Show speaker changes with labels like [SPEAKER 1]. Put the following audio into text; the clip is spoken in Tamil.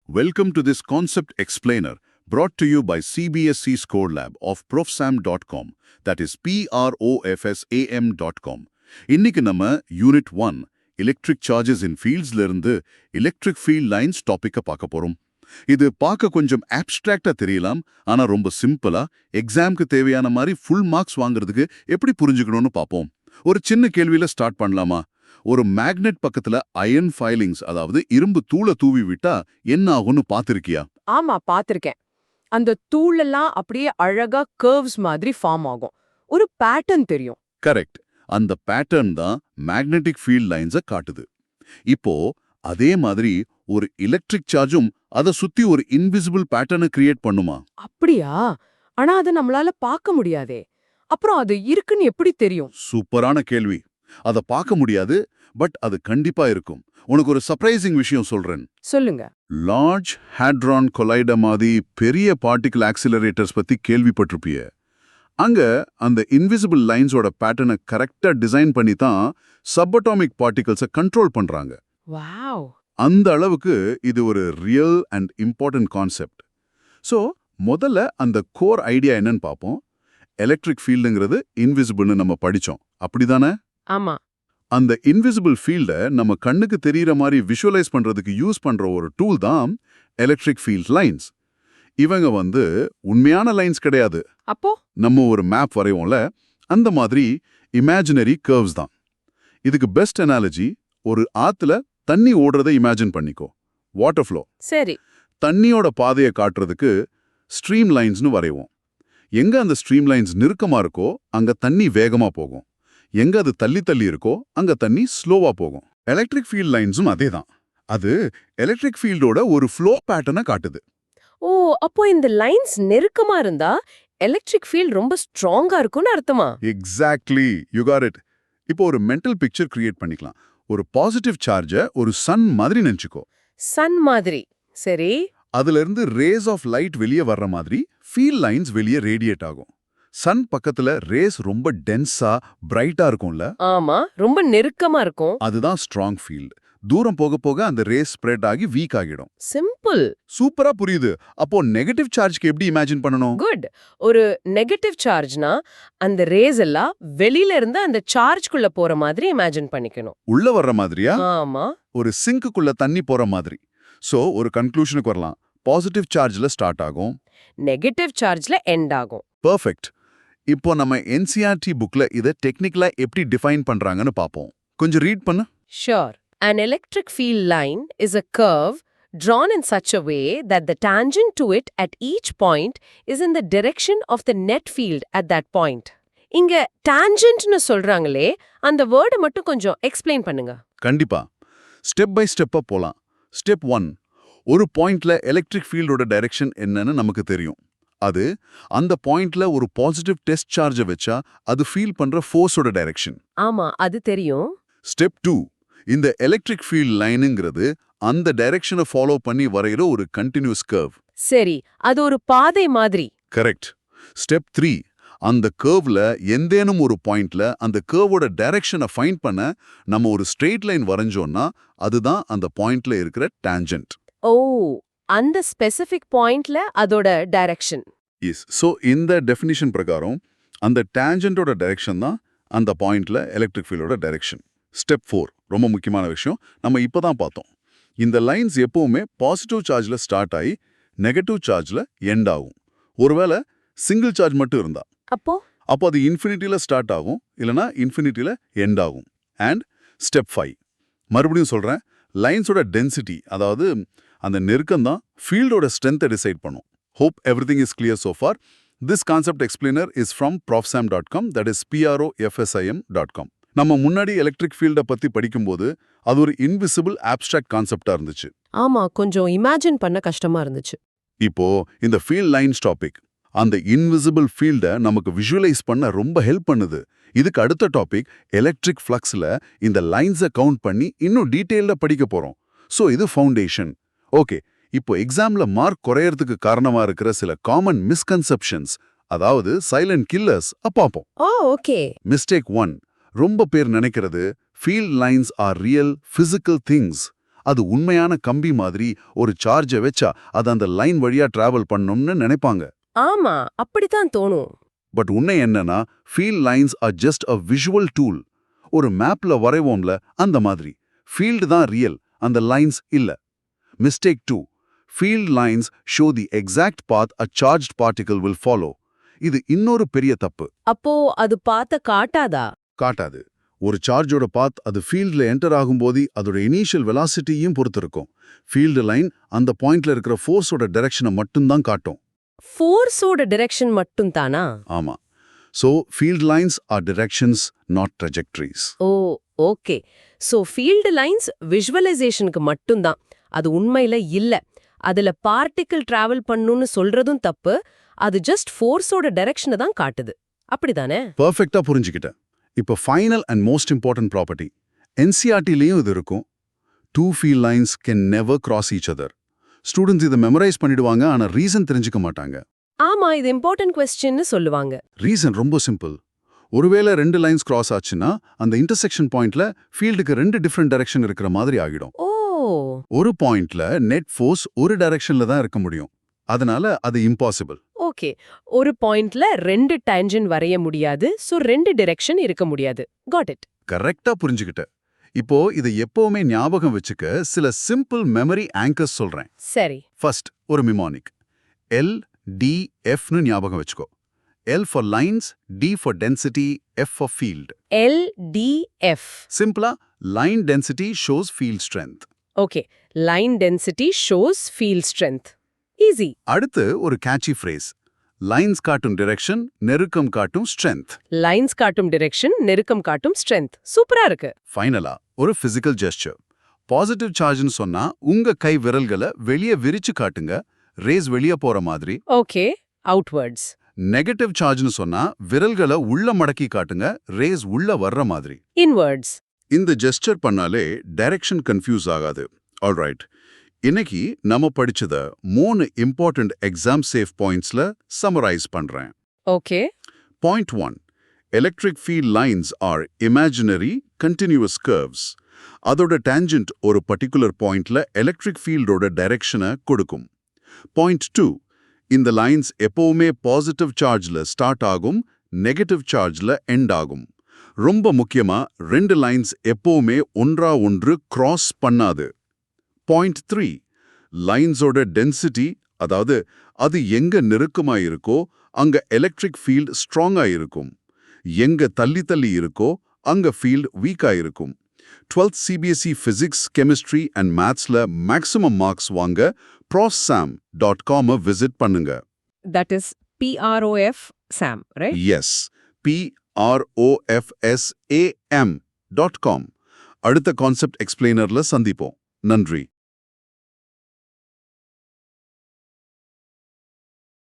[SPEAKER 1] Welcome to this concept explainer brought to you by CBSE Score Lab of profsam.com, that is profsam.com. இன்னைக்கு நம்ம யூனிட் 1 எலக்ட்ரிக் சார்ஜஸ் இன் ஃபீல்ட்ஸ்ல இருந்து எலக்ட்ரிக் ஃபீல்ட் லைன்ஸ் டாபிக்க பார்க்க போறோம். இது பார்க்க கொஞ்சம் ஆப்ஸ்ட்ராக்டா தெரியலாம், ஆனா ரொம்ப சிம்பிளா எக்ஸாம்க்கு தேவையான மாதிரி ஃபுல் மார்க்ஸ் வாங்குறதுக்கு எப்படி புரிஞ்சுக்கணும்னு பார்ப்போம். ஒரு சின்ன கேள்வியில ஸ்டார்ட் பண்ணலாமா? ஒரு மேக்னெட் பக்கத்துல அயன் ஃபைலிங்ஸ், அதாவது இரும்பு தூளை தூவி விட்டா என்ன ஆகும்னு பாத்திருக்கியா?
[SPEAKER 2] ஆமா, பாத்திருக்கேன். அந்த தூளெல்லாம் அப்படியே அழகா கர்வ்ஸ் மாதிரி ஃபார்ம் ஆகும். ஒரு பேட்டர்ன் தெரியும்.
[SPEAKER 1] கரெக்ட். அந்த பேட்டர்ன் தான் மேக்னெட்டிக் ஃபீல்ட் லைன்ஸை காட்டுது. இப்போ அதே மாதிரி ஒரு எலக்ட்ரிக் சார்ஜும் அதை சுத்தி ஒரு இன்விசிபிள் பேட்டர்னை கிரியேட் பண்ணுமா?
[SPEAKER 2] அப்படியா? ஆனா அது நம்மளால பார்க்க முடியாதே. அப்புறம் அது இருக்குன்னு எப்படி தெரியும்?
[SPEAKER 1] சூப்பரான கேள்வி. அதை பார்க்க முடியாது, பட் அது கண்டிப்பா இருக்கும். உனக்கு ஒரு சர்ப்ரைசிங் விஷயம் சொல்றேன்.
[SPEAKER 2] சொல்லுங்க.
[SPEAKER 1] லார்ஜ் ஹேட்ரான் கொலைடர் மாதிரி பெரிய பார்ட்டிகிள் ஆக்சிலரேட்டர்ஸ் பத்தி கேள்விப்பட்டிருப்பிய. அங்க அந்த இன்விசிபிள் லைன்ஸோட பேட்டர்னை கரெக்டா டிசைன் பண்ணி தான் சப்அட்டாமிக் பார்ட்டிகல்ஸை கண்ட்ரோல் பண்றாங்க.
[SPEAKER 2] வாவ்!
[SPEAKER 1] அந்த அளவுக்கு இது ஒரு real and important concept. So முதல்ல அந்த கோர் ஐடியா என்னன்னு பார்ப்போம். எலக்ட்ரிக் ஃபீல்டுங்கிறது இன்விசிபிள்னு நம்ம படிச்சோம், அப்படிதானே?
[SPEAKER 2] ஆமா.
[SPEAKER 1] அந்த இன்விசிபிள் ஃபீல்டை நம்ம கண்ணுக்கு தெரியற மாதிரி விஷுவலைஸ் பண்றதுக்கு யூஸ் பண்ற ஒரு டூல் தான் எலக்ட்ரிக் ஃபீல்ட் லைன்ஸ். இவங்க உண்மையான லைன்ஸ் கிடையாது.
[SPEAKER 2] அப்போ
[SPEAKER 1] நம்ம ஒரு மேப் வரைவோம்ல, அந்த மாதிரி இமேஜினரி கர்வ்ஸ் தான். இதுக்கு பெஸ்ட் அனாலஜி, ஒரு ஆத்துல தண்ணி ஓடுறதை இமேஜின் பண்ணிக்கோ. Water flow.
[SPEAKER 2] சரி.
[SPEAKER 1] தண்ணியோட பாதையை காட்டுறதுக்கு ஸ்ட்ரீம் லைன்ஸ்னு வரைவோம். எங்க அந்த ஸ்ட்ரீம் லைன்ஸ் நெருக்கமா இருக்கோ அங்க தண்ணி வேகமா போகும். எங்க அது தள்ளி தள்ளி இருக்கோ அங்க தண்ணி ஸ்லோவா போகும். எலக்ட்ரிக் ஃபீல்ட் லைன்ஸும் அதே தான். அது எலக்ட்ரிக் ஃபீல்டோட ஒரு ஃப்ளோ பேட்டர்னை காட்டுது.
[SPEAKER 2] ஓ, அப்போ இந்த லைன்ஸ் நெருக்கமா இருந்தா எலக்ட்ரிக் ஃபீல்ட் ரொம்ப ஸ்ட்ராங்கா இருக்கும்னு அர்த்தமா?
[SPEAKER 1] Exactly, you got it. இப்போ ஒரு மென்டல் பிக்சர் கிரியேட் பண்ணிக்கலாம். ஒரு பாசிட்டிவ் சார்ஜை ஒரு சன் மாதிரி நினைச்சுக்கோ.
[SPEAKER 2] சன் மாதிரி. சரி.
[SPEAKER 1] அதுல இருந்து ரேஸ் ஆஃப் லைட் வெளியே வர்ற மாதிரி ஃபீல்ட் லைன்ஸ் வெளியே ரேடியேட் ஆகும். சன் பக்கத்துல ரேஸ் ரொம்ப டென்ஸா பிரைட்டா இருக்கும்ல?
[SPEAKER 2] ஆமா, ரொம்ப நெருக்கமா இருக்கும்.
[SPEAKER 1] அதுதான் ஸ்ட்ராங் ஃபீல்ட். தூரம் போக போக அந்த ரேஸ் ஸ்ப்ரெட் ஆகி வீக் ஆகிடும்.
[SPEAKER 2] சிம்பிள்.
[SPEAKER 1] சூப்பரா புரியுது. அப்போ நெகட்டிவ் சார்ஜ்க்கு எப்படி இமேஜின் பண்ணணும்?
[SPEAKER 2] குட். ஒரு நெகட்டிவ் சார்ஜ்னா அந்த ரேஸ் எல்லாம் வெளியில இருந்து அந்த சார்ஜ்க்குள்ள போற மாதிரி இமேஜின் பண்ணிக்கணும்.
[SPEAKER 1] உள்ள வர்ற மாதிரியா?
[SPEAKER 2] ஆமா.
[SPEAKER 1] ஒரு சிங்க்குள்ள தண்ணி போற மாதிரி. சோ ஒரு கன்க்ளூஷனுக்கு வரலாம். பாசிட்டிவ் சார்ஜ்ல ஸ்டார்ட் ஆகும்,
[SPEAKER 2] நெகட்டிவ் சார்ஜ்ல எண்ட் ஆகும்.
[SPEAKER 1] பெர்ஃபெக்ட். இப்போ நம்ம NCERT புக்ல இதை டெக்னிக்கலா எப்படி டிஃபைன் பண்றாங்கன்னு பாப்போம். கொஞ்சம் ரீட் பண்ணு.
[SPEAKER 2] Sure. An electric field line is a curve drawn in such a way that the tangent to it at each point is in the direction of the net field at that point. இங்க tangentனு சொல்றாங்களே, அந்த வேர்டை மட்டும் கொஞ்சம் எக்ஸ்பிளைன் பண்ணுங்க.
[SPEAKER 1] கண்டிப்பா. ஸ்டெப் பை ஸ்டெப்பா போலாம். ஸ்டெப் 1, ஒரு பாயிண்ட்ல எலக்ட்ரிக் ஃபீல்டோட டைரக்ஷன் என்னன்னு நமக்கு தெரியும். அது அந்த பாயிண்ட்ல ஒரு பாசிட்டிவ் டெஸ்ட் சார்ஜை வச்சா அது ஃபீல் பண்ற ஃபோர்ஸோட டைரக்ஷன்.
[SPEAKER 2] ஆமா, அது தெரியும்.
[SPEAKER 1] ஸ்டெப் 2, இந்த எலக்ட்ரிக் ஃபீல்ட் லைனுங்கிறது அந்த டைரக்ஷனை ஃபாலோ பண்ணி வரைகிற ஒரு கண்டினியூஸ் கர்வ்.
[SPEAKER 2] சரி, அது ஒரு பாதை மாதிரி.
[SPEAKER 1] கரெக்ட். ஸ்டெப் 3, அந்த கர்வ்ல எந்தேனும் ஒரு பாயிண்ட்ல அந்த கர்வோட டைரக்ஷனை ஃபைண்ட் பண்ண நம்ம ஒரு ஸ்ட்ரெயிட் லைன் வரைஞ்சோம்னா அதுதான் அந்த பாயிண்ட்ல இருக்கிற டான்ஜென்ட்.
[SPEAKER 2] ஓ, அந்த ஸ்பெசிபிக் பாயிண்ட்ல அதோட டைரக்ஷன்.
[SPEAKER 1] எஸ். ஸோ இந்த டெஃபினிஷன் பிரகாரம் அந்த டான்ஜென்ட்டோட டைரக்ஷன் தான் அந்த பாயிண்ட்ல எலக்ட்ரிக் ஃபீல்டோட டைரக்ஷன். ஸ்டெப் 4, ரொம்ப முக்கியமான விஷயம், நம்ம இப்பதான் பார்த்தோம். இந்த லைன்ஸ் எப்பவுமே பாசிட்டிவ் சார்ஜ்ல ஸ்டார்ட் ஆகி நெகட்டிவ் சார்ஜ்ல எண்ட் ஆகும். ஒருவேளை சிங்கிள் சார்ஜ் மட்டும் இருந்தா அப்போ அது இன்ஃபினிட்டியில ஸ்டார்ட் ஆகும், இல்லைனா இன்ஃபினிட்டியில எண்ட் ஆகும். அண்ட் ஸ்டெப் 5, மறுபடியும் சொல்றேன், லைன்ஸோட டென்சிட்டி, அதாவது அந்த நெருக்கம் தான் ஃபீல்டோட ஸ்ட்ரென்த்தை டிசைட் பண்ணும். Hope everything is clear so far. This concept explainer is from profsam.com, that is profsim.com. நம்ம முன்னாடி எலக்ட்ரிக் ஃபீல்டை பத்தி படிக்கும்போது அது ஒரு இன்விசிபிள் ஆப்ஸ்ட்ராக்ட் கான்செப்டா இருந்துச்சு.
[SPEAKER 2] ஆமா, கொஞ்சம் இமேஜின் பண்ண கஷ்டமா இருந்துச்சு.
[SPEAKER 1] இப்போ இந்த ஃபீல்ட் லைன்ஸ் டாபிக் அந்த இன்விசிபிள் ஃபீல்டை நமக்கு விஷுவலைஸ் பண்ண ரொம்ப ஹெல்ப் பண்ணுது. இதுக்கு அடுத்த டாபிக் எலக்ட்ரிக் ஃப்ளக்ஸ்ல இந்த லைன்ஸை கவுண்ட் பண்ணி இன்னும் டீட்டெயில்டா படிக்க போறோம். ஸோ இது ஃபவுண்டேஷன். ஓகே, இப்போ எக்ஸாம்ல மார்க் குறையறதுக்கு காரணமா இருக்கிற சில காமன் மிஸ்கன்செப்ஷன்ஸ், அதாவது சைலண்ட் கில்லர்ஸ் பார்ப்போம்.
[SPEAKER 2] ஓகே.
[SPEAKER 1] மிஸ்டேக் 1, ரொம்ப பேர் நினைக்கிறது field lines are real physical things. அது உண்மையான கம்பி மாதிரி ஒரு சார்ஜை வச்சா அது அந்த லைன் வழியா டிராவல் பண்ணணும்னு நினைப்பாங்க.
[SPEAKER 2] ஆமா, அப்படித்தான் தோணும்.
[SPEAKER 1] பட் உண்மை என்னன்னா field lines are just a visual tool. ஒரு மேப்ல வரைவோம்ல அந்த மாதிரி. ஃபீல்டு தான் ரியல், அந்த லைன்ஸ் இல்ல. Mistake 2. Field lines show the exact path a charged particle will follow. இது இன்னொரு பெரிய தப்பு.
[SPEAKER 2] அப்போ அது பார்த்த காட்டாதா?
[SPEAKER 1] காட்டாது. ஒரு சார்ஜோட பாத் அது ஃபீல்ட்ல என்டர் ஆகும்போது அதோட இனிஷியல் வெலாசிட்டியும் பொறுத்திருக்கும். ஃபீல்டு லைன் அந்த பாயிண்ட்ல இருக்கிற ஃபோர்ஸோட டைரக்ஷனை மட்டும்தான் காட்டும்.
[SPEAKER 2] ஃபோர்ஸோட டிரெக்ஷன் மட்டும் தானா?
[SPEAKER 1] ஆமா. So, field lines are directions, not trajectories.
[SPEAKER 2] ஓ, ஓகே. சோ ஃபீல்டு லைன்ஸ் விஷுவலைசேஷனுக்கு மட்டும்தான், அது உண்மையில இல்ல. அதுல பார்ட்டிகிள் டிராவல் பண்ணுன்னு சொல்றதும் தப்பு. அது ஜஸ்ட் ஃபோர்ஸோட டைரக்ஷனை தான் காட்டுது. அப்படிதானே?
[SPEAKER 1] பர்ஃபெக்ட்டா புரிஞ்சுக்கிட்டேன். இப்போ final and most important property. NCERT-லயும் இது இருக்கும். Two field lines can never cross each other. Students இதை மெமரைஸ் பண்ணிடுவாங்க, ஆனா ரீசன் தெரிஞ்சுக்க மாட்டாங்க.
[SPEAKER 2] ஆமா, இது இம்பார்ட்டன்ட் கொஸ்டின்னு சொல்லுவாங்க.
[SPEAKER 1] ரீசன் ரொம்ப சிம்பிள். ஒருவேளை 2 லைன்ஸ் கிராஸ் ஆச்சுன்னா அந்த இன்டர்செக்ஷன் பாயிண்ட்ல ஃபீல்டுக்கு 2 டிஃபரெண்ட் டைரக்ஷன் இருக்கிற மாதிரி ஆகிடும்.
[SPEAKER 2] ஓ,
[SPEAKER 1] ஒரு பாயிண்ட்ல நெட் ஃபோர்ஸ் ஒரு டைரக்ஷன்ல தான் இருக்க முடியும். அதனால அது இம்பாசிபிள்.
[SPEAKER 2] ஓகே. ஒரு பாயிண்ட்ல 2 டான்ஜென்ட் வரைய முடியாது. சோ 2 டைரக்ஷன் இருக்க முடியாது. Got it.
[SPEAKER 1] கரெக்டா புரிஞ்சுக்கிட்ட. இப்போ இதை எப்பவுமே ஞாபகம் வச்சுக்க சில சிம்பிள் மெமரி ஆங்கர்ஸ் சொல்றேன்.
[SPEAKER 2] சரி.
[SPEAKER 1] ஃபர்ஸ்ட் ஒரு மிமோனிக். LDFன்னு ஞாபகம் வச்சுக்கோ. L for lines, D for density, F for field.
[SPEAKER 2] LDF.
[SPEAKER 1] சிம்பிளா line density shows field strength.
[SPEAKER 2] Okay. Line density shows field strength. Easy.
[SPEAKER 1] அடுத்து ஒரு catchy phrase. Lines காட்டும் direction, நெருக்கம் காட்டும் strength.
[SPEAKER 2] லைன்ஸ் காட்டும் டிரெக்ஷன், நெருக்கம் காட்டும் ஸ்ட்ரென்த். சூப்பரா இருக்கு.
[SPEAKER 1] ஃபைனலா ஒரு physical gesture. பாசிட்டிவ் சார்ஜ்னு சொன்னா உங்க கை விரல்களை வெளியே விரிச்சு காட்டுங்க, ரேஸ் வெளியே போற மாதிரி.
[SPEAKER 2] ஓகே. அவுட்வர்ட்ஸ்.
[SPEAKER 1] நெகட்டிவ் சார்ஜ்னு சொன்னா விரல்களை உள்ள மடக்கி காட்டுங்க, ரேஸ் உள்ள வர்ற மாதிரி.
[SPEAKER 2] இன்வர்ட்ஸ்.
[SPEAKER 1] இந்த ஜெஸ்டர் பண்ணாலே டைரக்ஷன் கன்ஃபியூஸ் ஆகாது. ஆல்ரைட், இன்னைக்கு நம்ம படிச்சத 3 இம்பார்ட்டன்ட் எக்ஸாம் சேஃப் பாயிண்ட்ஸ்ல சம்மரைஸ் பண்றேன்.
[SPEAKER 2] Okay.
[SPEAKER 1] Point 1. Electric field lines are imaginary continuous curves. அதோட tangent ஒரு particular pointல electric fieldோட directionஐ கொடுக்கும். Point 2. இந்த lines எப்பவுமே positive chargeல start ஆகும், negative chargeல end ஆகும். ரொம்ப முக்கியமா 2 lines எப்பவுமே ஒன்றா ஒன்று cross பண்ணாது. Point 3. linesோட density, அதாவது அது எங்க நெருக்கமா இருக்கோ அங்க எலக்ட்ரிக் ஃபீல்ட் ஸ்ட்ராங்கா இருக்கும், எங்க தள்ளி தள்ளி இருக்கோ அங்க ஃபீல்ட் வீக்கா இருக்கும். 12th CBSE Physics, Chemistry and Mathsல மேக்ஸிமம் மார்க்ஸ் வாங்க prossam.com விசிட் பண்ணுங்க.
[SPEAKER 2] That is PROF SAM, right?
[SPEAKER 1] Yes, PROFSAM.com. அடுத்த கான்செப்ட் எக்ஸ்பிளைனர்ல சந்திப்போம். நன்றி.